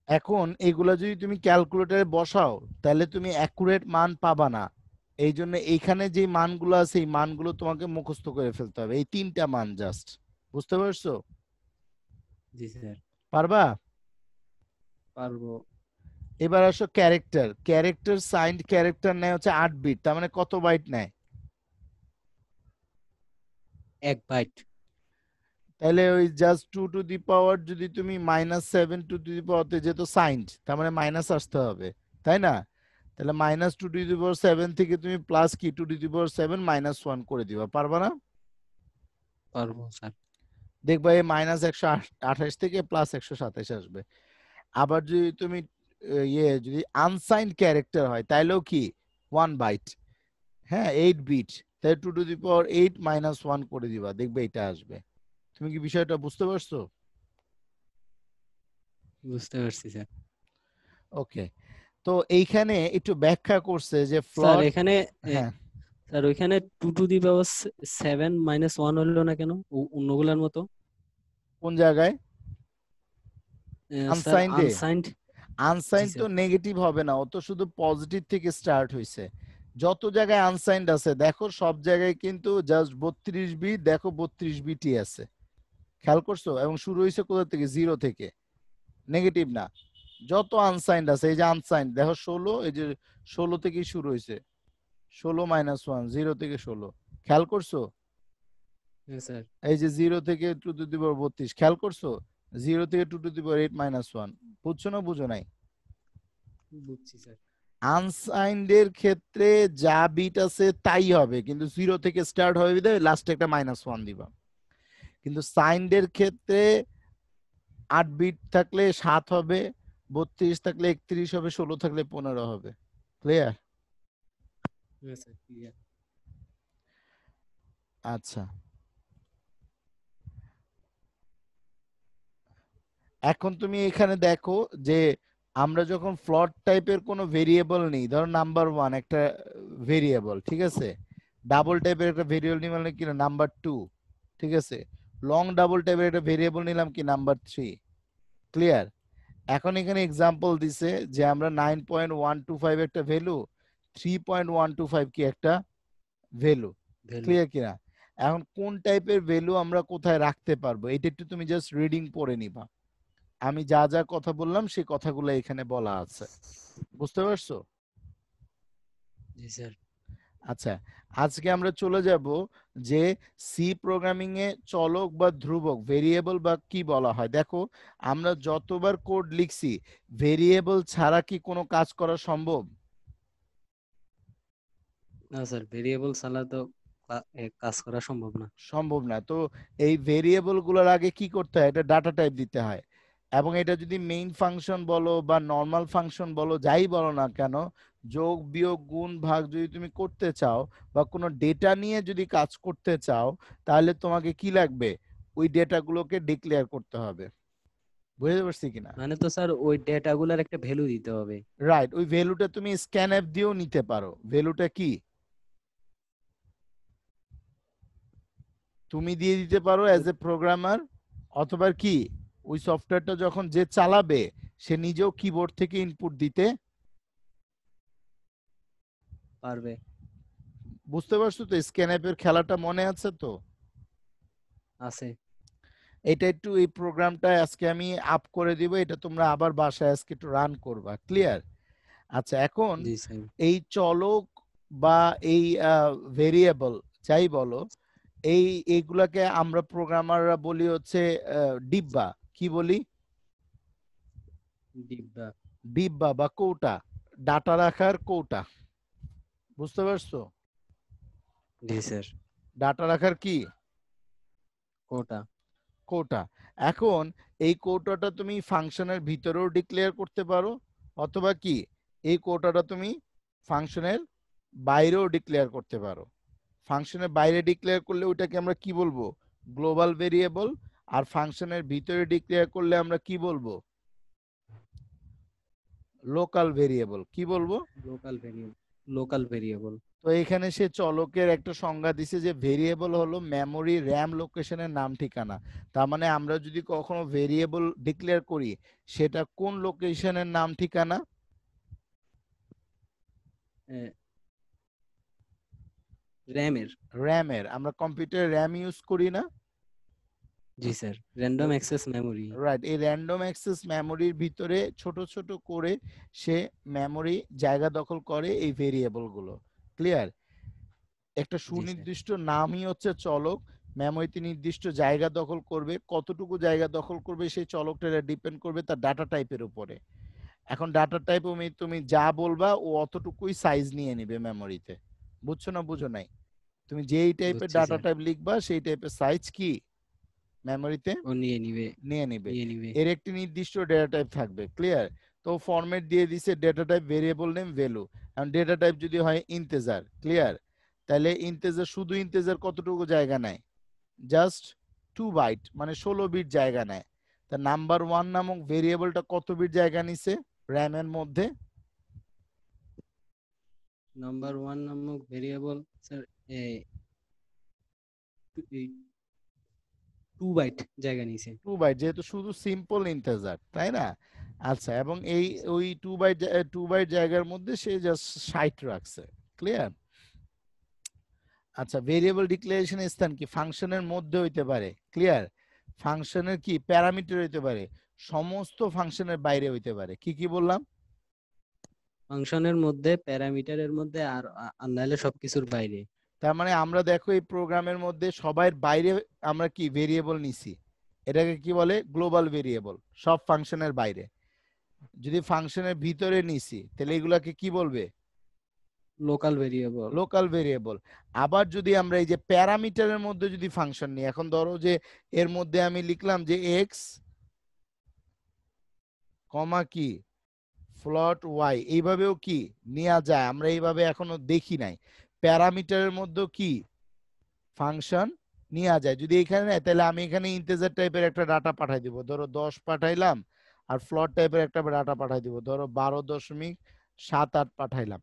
এখন এগুলা যদি তুমি ক্যালকুলেটরে বসাও তাহলে তুমি অ্যাকুরেট মান পাবা না। এই জন্য এইখানে যে মানগুলো আছে এই মানগুলো তোমাকে মুখস্থ করে ফেলতে হবে এই 3টা মান জাস্ট বুঝতে পারছো? জি স্যার। পারবা? পারবো। এবার আসো ক্যারেক্টার। ক্যারেক্টার সাইন্ড ক্যারেক্টার নেয় হচ্ছে 8 বিট তার মানে কত বাইট নেয়? 1 বাইট। তাহলে ওই জাস্ট 2 টু দি পাওয়ার যদি তুমি -7 টু দি পাওয়ারতে যেহেতু সাইন্ড তার মানে মাইনাস আসতে হবে তাই না? তাহলে -2 টু দি পাওয়ার 7 থেকে তুমি প্লাস কি 2 টু দি পাওয়ার 7 -1 করে দিবা পারবা না? পারবো স্যার। দেখবা এই -128 থেকে +127 আসবে। আবার যদি তুমি যদি আনসাইন্ড ক্যারেক্টার হয় তাইলেও কি 1 বাইট হ্যাঁ 8 বিট তাহলে 2 টু দি পাওয়ার 8 -1 করে দিবা দেখবে এটা আসবে। তুমি কি বিষয়টা বুঝতে পারছো? বুঝতে পারছি স্যার। ওকে তো এইখানে একটু ব্যাখ্যা করছে যে স্যার ফ্লট এখানে হ্যাঁ স্যার ওইখানে 2 টু দি পাওয়ার 7 মাইনাস 1 হলো না কেন অন্যগুলার মতো? কোন জায়গায়? স্যার আনসাইন্ডে? আনসাইন্ড। জি আনসাইন্ড তো স্যার। নেগেটিভ হবে না ও তো শুধু পজিটিভ থেকে স্টার্ট হইছে। যত জায়গায় আনসাইন্ড আছে দেখো সব জায়গায় কিন্তু জাস্ট 32 বিট দেখো 32 বিটই আছে খেয়াল করছো এবং শুরু হয়েছে কোথা থেকে 0 থেকে নেগেটিভ না। যত আনসাইন্ড আছে এই যে আনসাইন্ড দেখো 16 এই যে 16 থেকেই শুরু হয়েছে 16 -1 0 থেকে 16 খেয়াল করছো? হ্যাঁ স্যার। এই যে 0 থেকে 2 টু দি পাওয়ার 32 খেয়াল করছো? 0 থেকে 2 টু দি পাওয়ার 8 -1 বুঝছো না বুঝো নাই? বুঝছি স্যার। আনসাইন্ডের ক্ষেত্রে যা বিট আছে তাই হবে কিন্তু 0 থেকে স্টার্ট হবে বিধায় লাস্টে একটা -1 দিবা। কিন্তু সাইন্ডের ক্ষেত্রে 8 বিট থাকলে 7 হবে 32 থাকলে 31 হবে 16 থাকলে 15 হবে। ক্লিয়ার? হ্যাঁ স্যার ক্লিয়ার। আচ্ছা এখন তুমি এখানে দেখো যে আমরা যখন ফ্লোট টাইপের কোনো ভেরিয়েবল নিই ধরো নাম্বার 1 একটা ভেরিয়েবল ঠিক আছে ডাবল টাইপের একটা ভেরিয়েবল নিলাম কি নাম্বার 2 ঠিক আছে লং ডাবল টাইপের একটা ভেরিয়েবল নিলাম কি নাম্বার 3 ক্লিয়ার? এখন এখানে এক্সাম্পল দিছে যে আমরা 9.125 একটা ভ্যালু 3.125 কি একটা ভ্যালু ভ্যালু। ক্লিয়ার কিনা? এখন কোন টাইপের ভ্যালু আমরা কোথায় রাখতে পারবো এটা একটু তুমি জাস্ট রিডিং পড়ে নিবা। আমি যা যা কথা বললাম সেই কথাগুলো এখানে বলা আছে বুঝতে পারছো? জি স্যার। আচ্ছা আজকে আমরা চলে যাব যে সি প্রোগ্রামিং এ চলক বা ধ্রুবক ভেরিয়েবল বা কি বলা হয়। দেখো আমরা যতবার কোড লিখছি ভেরিয়েবল ছাড়া কি কোনো কাজ করা সম্ভব? না স্যার ভেরিয়েবল ছাড়া তো কাজ করা সম্ভব না। সম্ভব না। তো এই ভেরিয়েবল গুলোর আগে কি করতে হয়, এটা ডাটা টাইপ দিতে হয়। এবং এটা যদি মেইন ফাংশন বলো বা নর্মাল ফাংশন বলো, যাই বলো না কেন, যোগ বিয়োগ গুণ ভাগ যদি তুমি করতে চাও বা কোনো ডেটা নিয়ে যদি কাজ করতে চাও, তাহলে তোমাকে কি লাগবে, ওই ডেটাগুলোকে ডিক্লেয়ার করতে হবে। বুঝতে পারছি কিনা? মানে তো স্যার ওই ডেটাগুলোর একটা ভ্যালু দিতে হবে। রাইট, ওই ভ্যালুটা তুমি স্ক্যানএফ দিয়েও নিতে পারো। ভ্যালুটা কি তুমি দিয়ে দিতে পারো অ্যাজ এ প্রোগ্রামার, অথবা কি ওই সফটওয়্যারটা যখন যে চালাবে সে নিজেও কিবোর্ড থেকে ইনপুট দিতে পারবে। বুঝতে পারছো তো? স্ক্যানএপের খেলাটা মনে আছে তো? আছে। এটা একটু, এই প্রোগ্রামটা আজকে আমি আপ করে দিব, এটা তোমরা আবার বাসায় আজকে একটু রান করবা। ক্লিয়ার? আচ্ছা, এখন জি স্যার। এই চলক বা এই ভেরিয়েবল যাই বলো, এইগুলাকে আমরা প্রোগ্রামাররা বলি হচ্ছে ডিব্বা। কি বলি? ডিব্বা। ডিব্বা বা কৌটা, ডাটা রাখার কৌটা। বুঝতে পারছো? জি স্যার। ডাটা রাখার কি কোটা। কৌটা। এখন এই কৌটাটা তুমি ফাংশনের ভিতরেও ডিক্লেয়ার করতে পারো, অথবা কি এই কৌটাটা তুমি ফাংশনের বাইরেও ডিক্লেয়ার করতে পারো। ফাংশনের বাইরে ডিক্লেয়ার করলে ওইটাকে আমরা কি বলবো, গ্লোবাল ভেরিয়েবল। আর ফাংশনের ভিতরে ডিক্লেয়ার করলে আমরা কি বলবো, লোকাল ভেরিয়েবল। কি বলবো? Local variable. Local variable. তো এখানে সে চলকের একটা সংজ্ঞা দিছে যে ভেরিয়েবল হলো মেমোরি র্যাম লোকেশনের নাম ঠিকানা। তার মানে আমরা যদি কখনো ভেরিয়েবল ডিক্লেয়ার করি, সেটা কোন লোকেশনের নাম ঠিকানা? র্যামের। র্যামের। আমরা কম্পিউটারে র্যাম ইউজ করি না? জি sir, random access memory. Right, এই র্যান্ডম অ্যাক্সেস মেমোরির ভিতরে ছোট ছোট করে সে মেমোরি জায়গা দখল করে এই ভেরিয়েবল গুলো। ক্লিয়ার? একটা জি স্যার। সুনির্দিষ্ট নামই হচ্ছে চলক। মেমোরিতে নির্দিষ্ট জায়গা দখল করবে, কতটুকু জায়গা দখল করবে সেই চলকটা ডিপেন্ড করবে তার ডাটা টাইপের উপরে। এখন ডাটা টাইপ তুমি যা বলবা ও অতটুকুই সাইজ নিয়ে নিবে মেমোরিতে। বুঝছো না বুঝো নাই? তুমি যেই টাইপের বুঝছি ডাটা স্যার। টাইপ লিখবা সেই টাইপের সাইজ কি মেমোরিতে ও নিয়ে নিবে। নিয়ে নিবে। নিয়ে নিবে। এর একটি নির্দিষ্ট ডেটা টাইপ থাকবে। ক্লিয়ার? তো ফরম্যাট দিয়ে দিছে data type variable name value. এখন ডেটা টাইপ যদি হয় ইন্টিজার, ক্লিয়ার, তাহলে ইন্টিজার শুধু ইন্টিজার কতটুকু জায়গা নেয়, জাস্ট 2 বাইট, মানে 16 বিট জায়গা নেয়। তা নাম্বার 1 নামক ভেরিয়েবলটা কত বিট জায়গা নিছে র্যামের মধ্যে? নাম্বার 1 নামক ভেরিয়েবল স্যার 2 বাইট জায়গা নিছে। 2 বাইট, যেহেতু শুধু সিম্পল ইন্টিজার, তাই না? আচ্ছা, এবং এই ওই 2 বাইট জায়গার মধ্যে সে জাস্ট 60 রাখছে। ক্লিয়ার? আচ্ছা, ভেরিয়েবল ডিক্লারেশনের স্থান কি ফাংশনের মধ্যে হইতে পারে। ক্লিয়ার? ফাংশনের কি প্যারামিটার হইতে পারে, সমস্ত ফাংশনের বাইরে হইতে পারে। কি কি বললাম? ফাংশনের মধ্যে, প্যারামিটারের মধ্যে, আর নাহলে সবকিছুর বাইরে। তার মানে আমরা দেখো এই প্রোগ্রামের মধ্যে সবার বাইরে আমরা কি ভেরিয়েবল নিছি, এটাকে কি বলে, গ্লোবাল ভেরিয়েবল, সব ফাংশনের বাইরে। যদি ফাংশনের ভিতরে নিছি তাহলে এগুলাকে কি বলবে, লোকাল ভেরিয়েবল। Local variable. আবার যদি আমরা এই যে প্যারামিটারের মধ্যে যদি ফাংশন নিই, এখন ধরো যে এর মধ্যে আমি লিখলাম যে এক্স কমা কি ফ্লট ওয়াই, এইভাবেও কি নেওয়া যায়, আমরা এইভাবে এখনো দেখি নাই। প্যারামিটারের মধ্যে কি ফাংশন নেওয়া যায়। যদি এখানে নেয় তাহলে আমি এখানে ইন্টিজার টাইপের একটা ডাটা পাঠাই দিব, ধরো 10 পাঠাইলাম, আর ফ্লট টাইপের একটা ডাটা পাঠাই দিব, ধরো 12.78 পাঠাইলাম।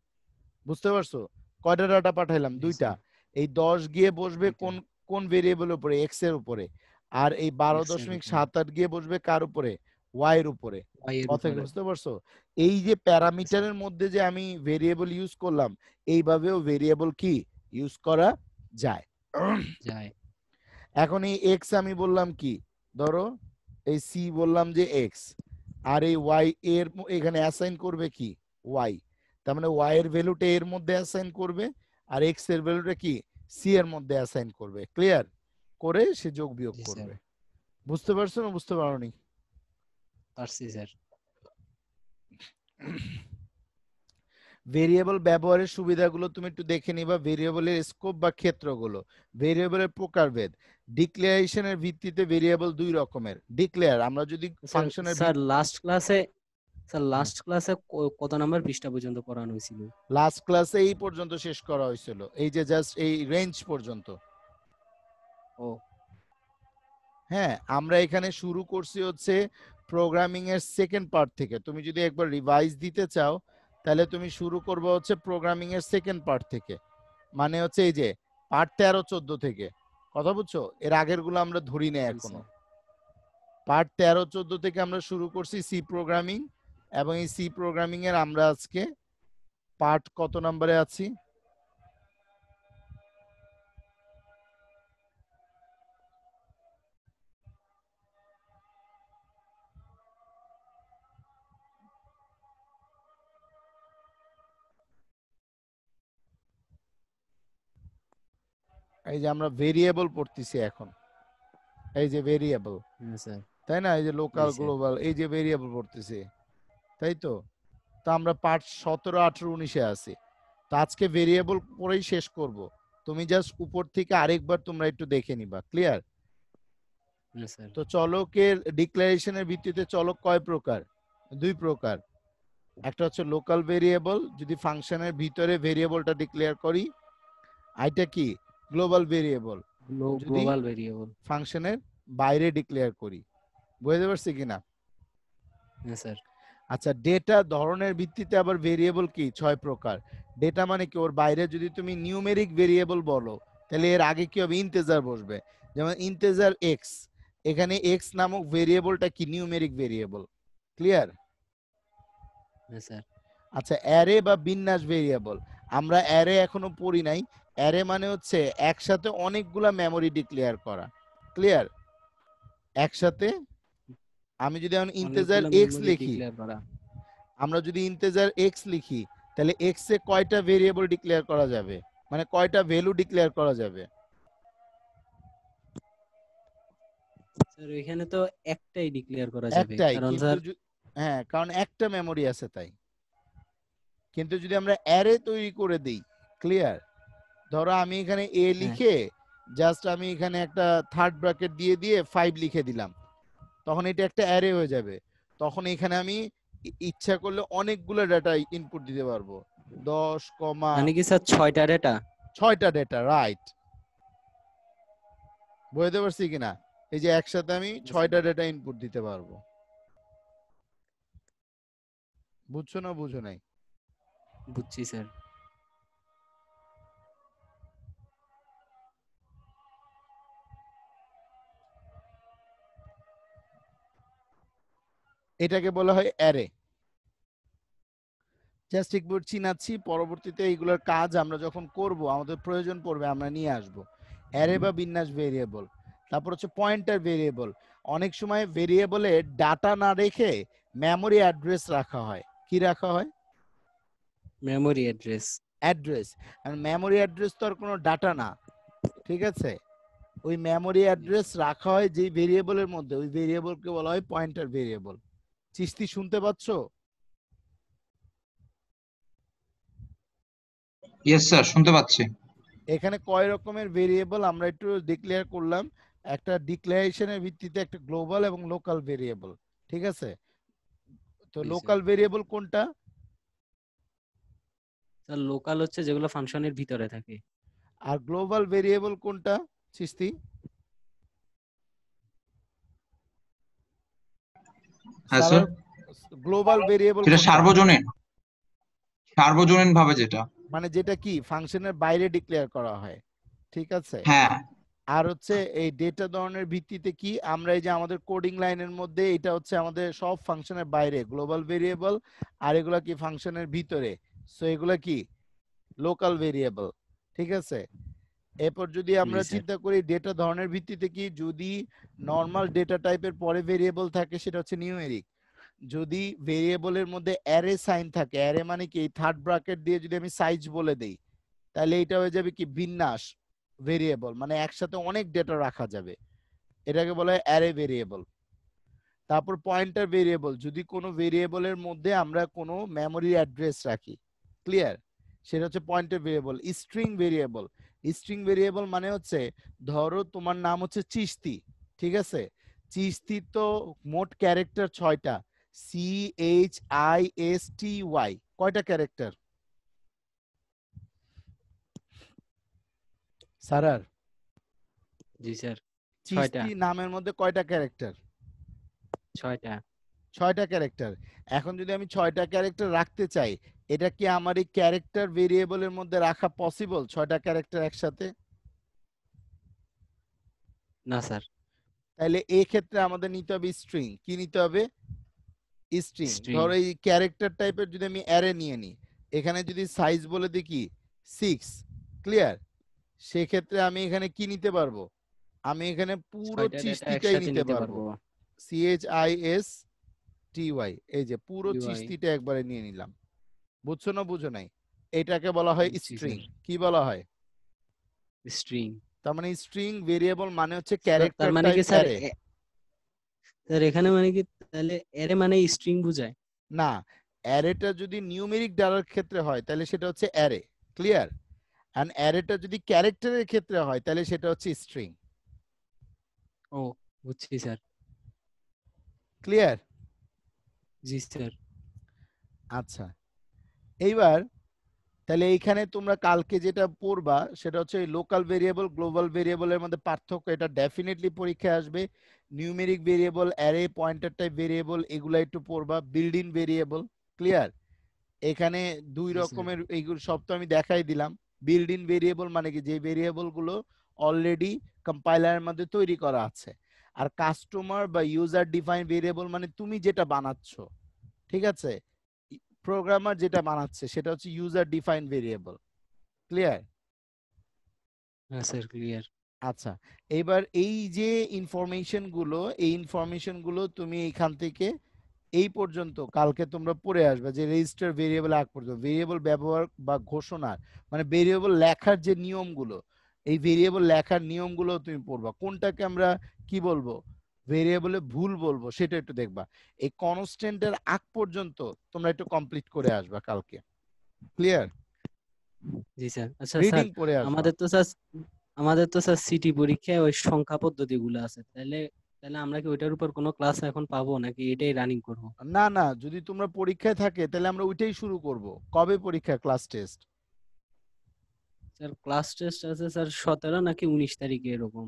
বুঝতে পারছো? কয়টা ডাটা পাঠাইলাম? জি দুইটা। স্যার। এই 10 গিয়ে বসবে দুইটা। কোন কোন ভেরিয়েবলের উপরে, এক্স এর উপরে। আর এই বারো এক্স এর দশমিক উপরে। সাত আট গিয়ে বসবে কার উপরে, ওয়াই এর উপরে। ওয়াই এর কথা কি উপরে। বুঝতে পারছো? এই যে প্যারামিটারের মধ্যে যে আমি ভেরিয়েবল ইউজ করলাম, এইভাবেও ভেরিয়েবল কি ইউজ করা যায়। যায়। এখন এই এক্স আমি বললাম কি, ধরো এই সি বললাম যে এক্স, আর এই ওয়াই এর এখানে অ্যাসাইন করবে কি ওয়াই। তার মানে ওয়াই এর ভ্যালুটা এর মধ্যে অ্যাসাইন করবে, আর এক্স এর ভ্যালুটা কি সি এর মধ্যে অ্যাসাইন করবে। ক্লিয়ার? করে সে যোগ বিয়োগ জি স্যার। করবে। বুঝতে পারছো না বুঝতে পারোনি? পারছি স্যার। ভেরিয়েবল ব্যবহারের সুবিধাগুলো তুমি একটু দেখে নিবা, ভেরিয়েবলের স্কোপ বা ক্ষেত্রগুলো, ভেরিয়েবলের প্রকারভেদ। ডিক্লারেশনের ভিত্তিতে ভেরিয়েবল দুই রকমের। ডিক্লেয়ার আমরা যদি স্যার ফাংশনের স্যার লাস্ট ক্লাসে কত নাম্বার পৃষ্ঠা পর্যন্ত পড়ানো হয়েছিল? লাস্ট ক্লাসে এই পর্যন্ত শেষ করা হয়েছিল, এই যে জাস্ট এই রেঞ্জ পর্যন্ত। ও হ্যাঁ, আমরা এখানে শুরু করছি হচ্ছে প্রোগ্রামিং এর সেকেন্ড পার্ট থেকে। তুমি যদি একবার রিভাইজ দিতে চাও তাহলে তুমি শুরু করবে হচ্ছে প্রোগ্রামিং এর সেকেন্ড পার্ট থেকে, মানে হচ্ছে এই যে পার্ট 13-14 থেকে। কথা বুঝছো? এর আগের গুলো আমরা ধরি না জি এখনো। স্যার। পার্ট 13-14 থেকে আমরা শুরু করছি সি প্রোগ্রামিং, এবং এই সি প্রোগ্রামিং এর আমরা আজকে পার্ট কত নম্বরে আছি? এই যে আমরা ভেরিয়েবল পড়তেছি এখন, এই যে ভেরিয়েবল, হ্যাঁ স্যার। তাই না? এই যে জি লোকাল স্যার। গ্লোবাল, এই যে ভেরিয়েবল পড়তেছি, তাই তো? তো আমরা পার্ট 17-18-19-এ আছি। তো আজকে ভেরিয়েবল পড়েই শেষ করব। তুমি জাস্ট উপর থেকে আরেকবার তোমরা একটু দেখে নিবা। ক্লিয়ার? হ্যাঁ স্যার। তো চলকের ডিক্লারেশনের ভিত্তিতে চলক কয় প্রকার? দুই প্রকার। একটা হচ্ছে লোকাল ভেরিয়েবল, যদি ফাংশনের ভিতরে ভেরিয়েবলটা ডিক্লেয়ার করি। আইটা কি? গ্লোবাল ভেরিয়েবল, যদি গ্লোবাল ভেরিয়েবল। ফাংশনের বাইরে ডিক্লেয়ার করি। বুঝতে পারছি কিনা? হ্যাঁ স্যার। আচ্ছা, ডেটা ধরনের ভিত্তিতে আবার ভেরিয়েবল কি 6 প্রকার। ডেটা মানে কি? ওর বাইরে যদি তুমি নিউমেরিক ভেরিয়েবল বলো তাহলে এর আগে কি হবে? ইন্টিজার বসবে। যেমন ইন্টিজার এক্স, এখানে এক্স নামক ভেরিয়েবলটা কি? Numeric variable. ক্লিয়ার? হ্যাঁ স্যার। আচ্ছা, অ্যারে বা বিন্যাস ভেরিয়েবল, আমরা অ্যারে এখনো পড়ি নাই। অ্যারে মানে হচ্ছে একসাথে অনেকগুলা মেমরি ডিক্লেয়ার করা। ক্লিয়ার? একসাথে আমি যদি এখন ইন্টিজার অনেকগুলো এক্স মেমরি লিখি, ডিক্লেয়ার করা। আমরা যদি ইন্টিজার এক্স লিখি তাহলে এক্স এ কয়টা ভেরিয়েবল ডিক্লেয়ার করা যাবে? মানে কয়টা ভ্যালু ডিক্লেয়ার করা যাবে? স্যার এখানে তো একটাই ডিক্লেয়ার করা যাবে, একটাই, কারণ কিন্তু স্যার হ্যাঁ, কারণ একটা মেমরি আছে তাই। কিন্তু যদি আমরা অ্যারে তৈরি করে দিই, ক্লিয়ার? ধরো আমি এখানে এ হ্যাঁ লিখে জাস্ট আমি এখানে একটা থার্ড ব্র্যাকেট দিয়ে দিয়ে 5 লিখে দিলাম, তখন এটা একটা অ্যারে হয়ে যাবে। তখন এখানে আমি ইচ্ছা করলে অনেকগুলো ডাটা ইনপুট দিতে পারবো। 10, মানে কি স্যার 6টা ডেটা? 6টা ডেটা, রাইট। বুঝতে পারছি কিনা? এই যে একসাথে আমি 6টা ডেটা ইনপুট দিতে পারবো। বুঝছো না বুঝো নাই? বুঝছি স্যার। এটাকে বলা হয় অ্যারে। জাস্ট একটু চিনাচ্ছি, পরবর্তীতে এইগুলোর কাজ আমরা যখন করব, আমাদের প্রয়োজন পড়বে, আমরা নিয়ে আসব। অ্যারে বা বিন্যাস ভেরিয়েবল। তারপর হচ্ছে পয়েন্টার ভেরিয়েবল। অনেক সময় ভেরিয়েবলে ডাটা না রেখে মেমরি অ্যাড্রেস রাখা হয়। কি রাখা হয়? Memory address. অ্যাড্রেস। আর মেমরি অ্যাড্রেস তো আর কোনো ডাটা না, ঠিক আছে? ওই মেমরি অ্যাড্রেস রাখা হয় যেই ভেরিয়েবলের মধ্যে, ওই ভেরিয়েবলকে বলা হয় পয়েন্টার ভেরিয়েবল। চিস্তি শুনতে পাচ্ছো? ইয়েস স্যার, শুনতে পাচ্ছি। এখানে কয় রকমের ভেরিয়েবল আমরা একটু ডিক্লেয়ার করলাম। একটা ডিক্লারেশনের ভিত্তিতে একটা গ্লোবাল এবং লোকাল ভেরিয়েবল, ঠিক আছে? তো জি স্যার। লোকাল ভেরিয়েবল কোনটা? স্যার লোকাল হচ্ছে যেগুলো ফাংশনের ভিতরে থাকে। আর গ্লোবাল ভেরিয়েবল কোনটা চিস্তি? হ্যাঁ স্যার, সারার গ্লোবাল ভেরিয়েবল সেটা কোনটা? সার্বজনীন ভাবে যেটা। মানে যেটা কি ফাংশনের বাইরে ডিক্লেয়ার করা হয়, ঠিক আছে? হ্যাঁ আর হচ্ছে এই ডেটা ধরনের ভিত্তিতে কি আমরা এই যে আমাদের কোডিং লাইনের মধ্যে, এটা হচ্ছে আমাদের সব ফাংশনের বাইরে গ্লোবাল ভেরিয়েবল, আর এগুলা কি ফাংশনের ভিতরে, সো এগুলা কি লোকাল ভেরিয়েবল, ঠিক আছে? এরপর যদি জি আমরা স্যার। চিন্তা করি ডেটা ধরনের ভিত্তিতে কি, যদি নর্মাল ডেটা টাইপের পরে ভেরিয়েবল থাকে সেটা হচ্ছে নিউমেরিক। যদি ভেরিয়েবলের মধ্যে অ্যারে সাইন থাকে, অ্যারে মানে কি থার্ড ব্র্যাকেট দিয়ে যদি আমি সাইজ বলে দেই, তাহলে এটা হয়ে যাবে কি বিন্যাস ভেরিয়েবল, মানে একসাথে অনেক ডেটা রাখা যাবে, এটাকে বলা হয় অ্যারে ভেরিয়েবল। তারপর পয়েন্টার ভেরিয়েবল, যদি কোনো ভেরিয়েবলের মধ্যে আমরা কোনো মেমরি অ্যাড্রেস রাখি, ক্লিয়ার? সেটা হচ্ছে পয়েন্টের variable. String variable, string variable মানে হচ্ছে ধরো তোমার নাম হচ্ছে চিশতি, ঠিক আছে? চিশতি তো মোট ক্যারেক্টার 6টা, CHISTY, কয়টা ক্যারেক্টার স্যার? জি স্যার, 6টা। চিশতি নামের মধ্যে কয়টা ক্যারেক্টার? 6টা। 6টা ক্যারেক্টার। এখন যদি আমি 6টা ক্যারেক্টার রাখতে চাই, এটা কি আমার এই ক্যারেক্টার ভেরিয়েবলের মধ্যে রাখা পসিবল 6টা ক্যারেক্টার একসাথে? না স্যার। তাহলে এই ক্ষেত্রে আমাদের নিতে হবে স্ট্রিং। কি নিতে হবে? স্ট্রিং। স্ট্রিং। ধরো এই ক্যারেক্টার টাইপের যদি আমি অ্যারে নিয়ে নিই, এখানে যদি সাইজ বলে দিই কি 6, ক্লিয়ার? সেক্ষেত্রে আমি এখানে কি নিতে পারবো? আমি এখানে পুরো 6টা ডেটা চিশতিটাই একসাথে নিতে পারবো, CHISTY, এই যে পুরো UI। চিশতিটা একবারে নিয়ে নিলাম। বুঝছো না বুঝো নাই? এটাকে বলা হয় বুঝছি স্ট্রিং। স্যার। কি বলা হয়? স্ট্রিং। তার মানে স্ট্রিং ভেরিয়েবল মানে হচ্ছে তার ক্যারেক্টার মানে টাইপ কি স্যার, অ্যারে। স্যার এখানে মানে কি তাহলে অ্যারে মানে স্ট্রিং বোঝায়? না, অ্যারেটা যদি নিউমেরিক ডাটার ক্ষেত্রে হয় তাহলে সেটা হচ্ছে অ্যারে, ক্লিয়ার? এন্ড অ্যারেটা যদি ক্যারেক্টারের ক্ষেত্রে হয় তাহলে সেটা হচ্ছে স্ট্রিং, ও বুঝছি স্যার। ক্লিয়ার? জি স্যার। আচ্ছা, এইবার তাহলে এইখানে তোমরা কালকে যেটা পড়বা সেটা হচ্ছে লোকাল ভেরিয়েবল গ্লোবাল ভেরিয়েবলের মধ্যে পার্থক্য, এটা ডেফিনেটলি পরীক্ষায় আসবে। Numeric variable, array, pointer type variable, এগুলা একটু পড়বা। Building variable, clear? এখানে দুই জি স্যার। রকমের, এইগুলো সব তো আমি দেখাই দিলাম। বিল্ডিং ভেরিয়েবল মানে কি, যে ভেরিয়েবল গুলো অলরেডি কম্পাইলারের মধ্যে তৈরি করা আছে। আর কাস্টমার বা ইউজার ডিফাইন ভেরিয়েবল মানে তুমি যেটা বানাচ্ছ, ঠিক আছে? প্রোগ্রামার যেটা বানাচ্ছে সেটা হচ্ছে ইউজার ডিফাইন ভেরিয়েবল, ক্লিয়ার? হ্যাঁ স্যার, ক্লিয়ার। আচ্ছা, এবার এই যে ইনফরমেশন গুলো, এই ইনফরমেশন গুলো তুমি এখান থেকে এই পর্যন্ত কালকে তোমরা পড়ে আসবে, যে রেজিস্টার ভেরিয়েবল আগ পর্যন্ত ভেরিয়েবল ব্যবহার বা ঘোষণার মানে ভেরিয়েবল লেখার যে নিয়মগুলো, এই ভেরিয়েবল লেখার নিয়মগুলো তুমি পড়বা। কোনটাকে আমরা কি বলবো, ভেরিয়েবলে ভুল বলবো, সেটা একটু দেখবা। এই কনস্ট্যান্টের আগ পর্যন্ত তোমরা একটু কমপ্লিট করে আসবা কালকে, ক্লিয়ার? জি স্যার। আচ্ছা রিডিং স্যার, পড়ে আসবা। আমাদের তো স্যার সিটি পরীক্ষায় ওই সংখ্যা পদ্ধতি গুলো আছে, তাহলে তাহলে আমরা কি ওইটার উপর কোনো ক্লাস এখন পাবো নাকি এটাই রানিং করব? না না, যদি তোমরা পরীক্ষায় থাকে তাহলে আমরা ওইটাই শুরু করব। কবে পরীক্ষা, class test? Sir class test আছে স্যার 17 নাকি 19 তারিখে এরকম,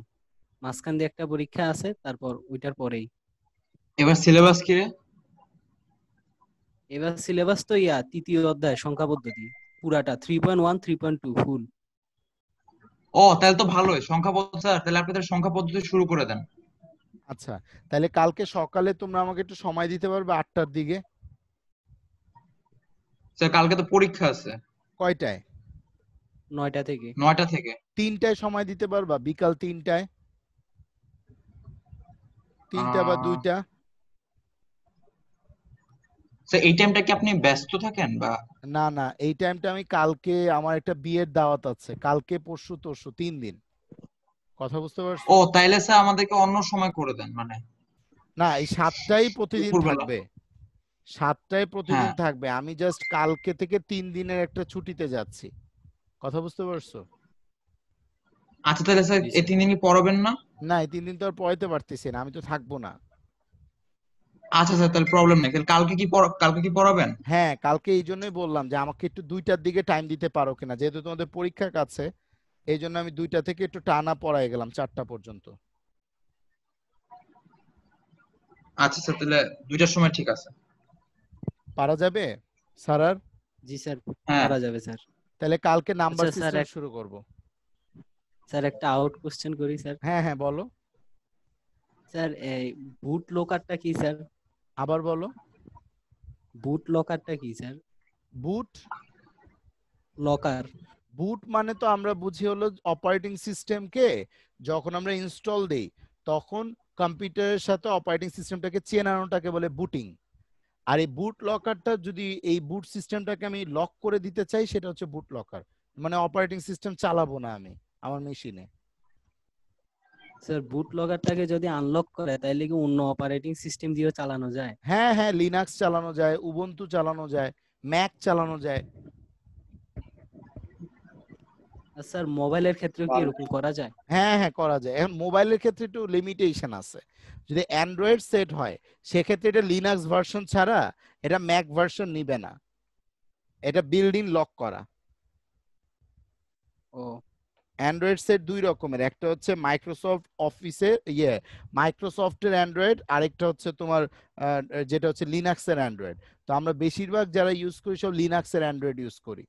মাঝখান দিয়ে একটা পরীক্ষা আছে, তারপর ওইটার পরেই। এবার সিলেবাস কি রে? এবার সিলেবাস তো তৃতীয় অধ্যায় সংখ্যা পদ্ধতি পুরাটা 3.1 3.2 ফুল। ও তাহলে তো ভালোই সংখ্যা পদ্ধতি, স্যার তাহলে আপনি তাহলে সংখ্যা পদ্ধতি শুরু করে দেন। আচ্ছা, তাহলে কালকে সকালে তোমরা আমাকে একটু সময় দিতে পারবে 8টার দিকে? স্যার কালকে তো পরীক্ষা আছে কয়টায়? 9টা থেকে। 9টা থেকে। 3টায় সময় দিতে পারবা? বিকাল 3টায়, 3টা বা 2টা? স্যার এই টাইমটা কি আপনি ব্যস্ত থাকেন বা? না না, এই টাইমটা আমি কালকে, আমার একটা বিয়ের দাওয়াত আছে কালকে পরশু তরশু 3 দিন। কথা বুঝতে পারছো? ও তাইলে স্যার আমাদেরকে অন্য সময় করে দেন, মানে না, এই 7টাই প্রতিদিন দুপুরবেলা। থাকবে, 7টায় প্রতিদিন হ্যাঁ থাকবে। আমি জাস্ট কালকে থেকে 3 দিনের একটা ছুটিতে যাচ্ছি। কথা বুঝতে পারছো? আচ্ছা, তাহলে স্যার জি এই স্যার। 3 দিন কি পড়াবেন না? না, এই 3 দিন তো আর পড়াইতে পারতেছি না, আমি তো থাকবো না। আচ্ছা স্যার, তাহলে প্রবলেম নেই। তাহলে কালকে কি পড়াবেন? হ্যাঁ, কালকে এই জন্যই বললাম যে আমাকে একটু 2টার দিকে টাইম দিতে পারো কিনা, যেহেতু তোমাদের পরীক্ষা কাছে। এই জন্য আমি 2টা থেকে একটু টানা পড়ায় গেলাম 4টা পর্যন্ত। আচ্ছা স্যার, তাহলে 2টার সময় ঠিক আছে। পারা যাবে স্যার? জি স্যার, হ্যাঁ পারা যাবে স্যার। তাহলে কালকে নাম্বার আচ্ছা স্যার, সিস্টেম শুরু করব। স্যার একটা আউট কোশ্চেন করি স্যার। হ্যাঁ হ্যাঁ, বলো। স্যার এই বুট লকারটা কি স্যার? আবার বলো। বুট লকারটা কি স্যার? বুট? লকার। বুট মানে তো আমরা বুঝি হলো অপারেটিং সিস্টেমকে যখন আমরা ইনস্টল দেই তখন কম্পিউটারের সাথে অপারেটিং সিস্টেমটাকে চেনানোটাকে বলে বুটিং। আর এই বুট লকারটা, যদি এই বুট সিস্টেমটাকে আমি লক করে দিতে চাই, সেটা হচ্ছে বুট লকার। মানে অপারেটিং সিস্টেম চালাবো না আমি আমার মেশিনে। স্যার বুট লকারটাকে যদি আনলক করে তাহলে কি অন্য অপারেটিং সিস্টেম দিয়েও চালানো যায়? হ্যাঁ হ্যাঁ, লিনাক্স চালানো যায়, উবুন্টু চালানো যায়, ম্যাক চালানো যায়। আর স্যার মোবাইলের ক্ষেত্রেও কি এরকম করা যায়? হ্যাঁ হ্যাঁ করা যায়। এখন মোবাইলের ক্ষেত্রে একটু লিমিটেশন আছে। যদি অ্যান্ড্রয়েড সেট হয় সেক্ষেত্রে এটা লিনাক্স ভার্সন ছাড়া এটা ম্যাক ভার্সন নিবে না, এটা বিল্ড ইন লক করা। ও অ্যান্ড্রয়েড সেট দুই রকমের, একটা হচ্ছে মাইক্রোসফট অফিসের মাইক্রোসফটের অ্যান্ড্রয়েড, আরেকটা হচ্ছে তোমার যেটা হচ্ছে লিনাক্সের অ্যান্ড্রয়েড। তো আমরা বেশিরভাগ যারা ইউজ করি সব লিনাক্সের অ্যান্ড্রয়েড ইউজ করি,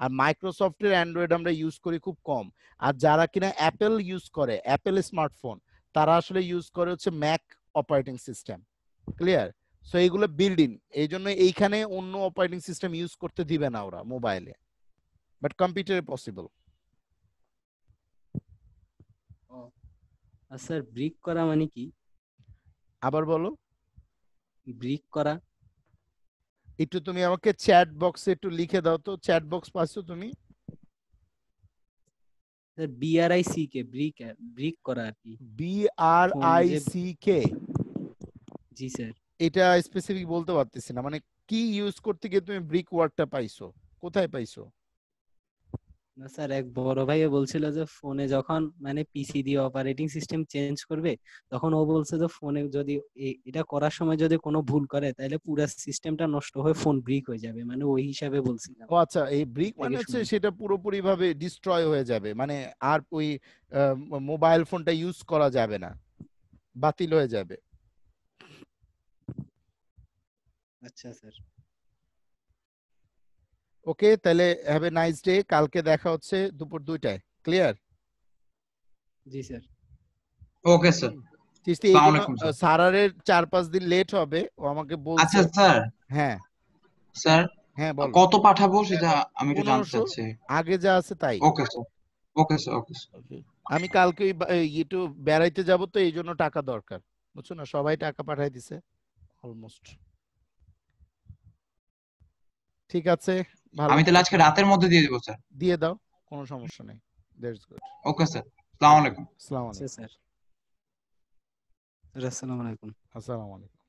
আর মাইক্রোসফটের অ্যান্ড্রয়েড আমরা ইউজ করি খুব কম। আর যারা কিনা অ্যাপেল ইউজ করে, অ্যাপেল স্মার্টফোন, তারা আসলে ইউজ করে হচ্ছে Mac operating system. Clear? So এইগুলো বিল্ড ইন, এই জন্য এইখানে অন্য অপারেটিং সিস্টেম ইউজ করতে দিবে না ওরা মোবাইলে, বাট কম্পিউটারে পসিবল। ও আর স্যার ব্রিক করা মানে কি? আবার বলো। ব্রিক করা একটু তুমি আমাকে চ্যাট বক্সে একটু লিখে দাও তো, চ্যাট বক্স পাচ্ছো তুমি? স্যার BRICK ব্রিক, ব্রিক করা আর কি। ফোন যে BRICK? জি স্যার। এটা স্পেসিফিক বলতে পারতেছি না, মানে কি ইউজ করতে গিয়ে তুমি ব্রিক ওয়ার্ডটা পাইছো, কোথায় পাইছো? না স্যার, এক বড় ভাইও বলছিল যে ফোনে যখন মানে পিসি দিয়ে অপারেটিং সিস্টেম চেঞ্জ করবে, তখন ও বলছে যে ফোনে যদি এটা করার সময় যদি কোনো ভুল করে তাহলে পুরো সিস্টেমটা নষ্ট হয়ে ফোন ব্রিক হয়ে যাবে, মানে ওই হিসাবে বলছিলাম ও আচ্ছা, এই ব্রিক মানে থেকে হচ্ছে শুনে। সেটা পুরোপুরি ভাবে ডিস্ট্রয় হয়ে যাবে, মানে আর ওই মোবাইল ফোনটা ইউজ করা যাবে না, বাতিল হয়ে যাবে। আচ্ছা স্যার। ওকে, তাহলে হ্যাভ এ নাইস ডে, কালকে দেখা হচ্ছে দুপুর 2টায়। ক্লিয়ার? জি স্যার। Okay sir. চিস্তি এই আসসালামু জন্য আলাইকুম স্যার। সারারের 4-5 দিন লেট হবে, ও আমাকে বলছে। আচ্ছা স্যার, হ্যাঁ স্যার হ্যাঁ বলো। কত পাঠাবো সেটা আমি একটু জানতে 1500, চাচ্ছি। আগে যা আছে তাই। Okay sir, okay sir, okay sir. Okay. আমি কালকে একটু বেড়াইতে যাব, তো এই জন্য টাকা দরকার, বুঝছো না, সবাই টাকা পাঠাই দিছে অলমোস্ট। ঠিক আছে, ভালো আমি তাহলে থাকো আজকে সবাই। রাতের মধ্যে দিয়ে দেবো স্যার। দিয়ে দাও, কোনো সমস্যা নেই। That's good. ওকে স্যার, আসসালামু ওকে, আলাইকুম। আসসালামু আচ্ছা আলাইকুম। স্যার। স্যার আসসালামু আলাইকুম। আসসালামু আলাইকুম।